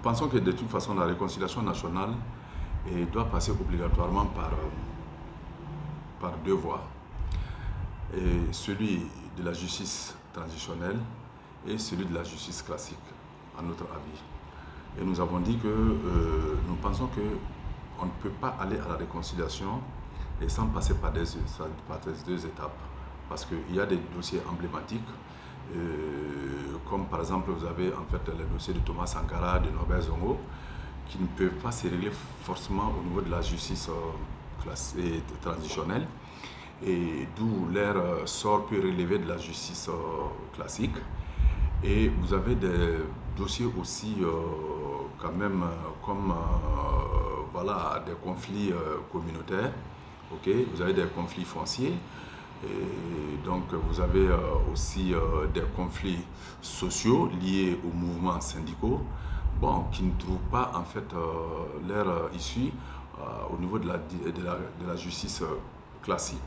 pensons que de toute façon, la réconciliation nationale doit passer obligatoirement par deux voies. Et celui de la justice transitionnelle et celui de la justice classique, à notre avis. Et nous avons dit que nous pensons qu'on ne peut pas aller à la réconciliation et sans passer par ces deux étapes. Parce qu'il y a des dossiers emblématiques, comme par exemple vous avez en fait le dossier de Thomas Sankara, de Norbert Zongo, qui ne peuvent pas se régler forcément au niveau de la justice transitionnelle, et d'où leur sort peut relever de la justice classique. Et vous avez des dossiers aussi quand même comme voilà, des conflits communautaires, okay? Vous avez des conflits fonciers, et donc vous avez aussi des conflits sociaux liés aux mouvements syndicaux, bon, qui ne trouvent pas en fait leur issue au niveau de la justice classique.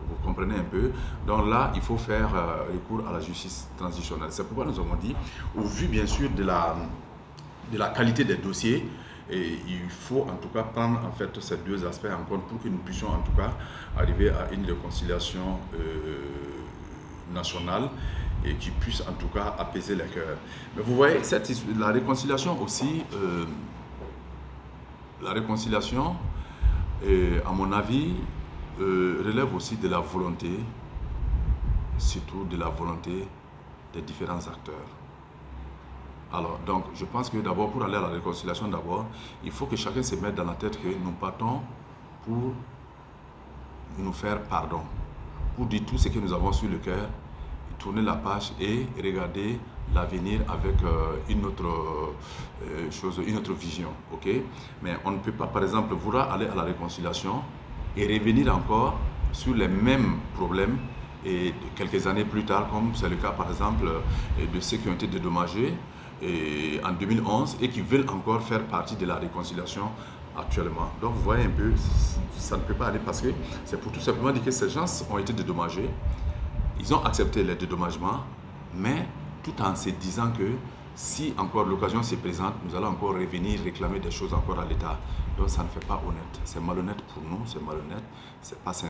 Vous comprenez un peu? Donc là, il faut faire recours à la justice transitionnelle. C'est pourquoi nous avons dit, au vu bien sûr de la qualité des dossiers, et il faut en tout cas prendre en fait ces deux aspects en compte pour que nous puissions en tout cas arriver à une réconciliation nationale et qui puisse en tout cas apaiser les cœurs. Mais vous voyez, la réconciliation aussi, à mon avis, relève aussi de la volonté, surtout de la volonté des différents acteurs. Alors, donc, je pense que d'abord, pour aller à la réconciliation, d'abord, il faut que chacun se mette dans la tête que nous partons pour nous faire pardon, pour dire tout ce que nous avons sur le cœur, tourner la page et regarder l'avenir avec une autre chose, une autre vision, ok? Mais on ne peut pas, par exemple, vouloir aller à la réconciliation et revenir encore sur les mêmes problèmes et quelques années plus tard, comme c'est le cas par exemple de ceux qui ont été dédommagés en 2011 et qui veulent encore faire partie de la réconciliation actuellement. Donc vous voyez un peu, ça ne peut pas aller parce que c'est pour tout simplement dire que ces gens ont été dédommagés, ils ont accepté les dédommagements, mais tout en se disant que si encore l'occasion se présente, nous allons encore revenir réclamer des choses encore à l'État. Donc ça ne fait pas honnête, c'est malhonnête pour nous, c'est malhonnête, c'est pas sincère.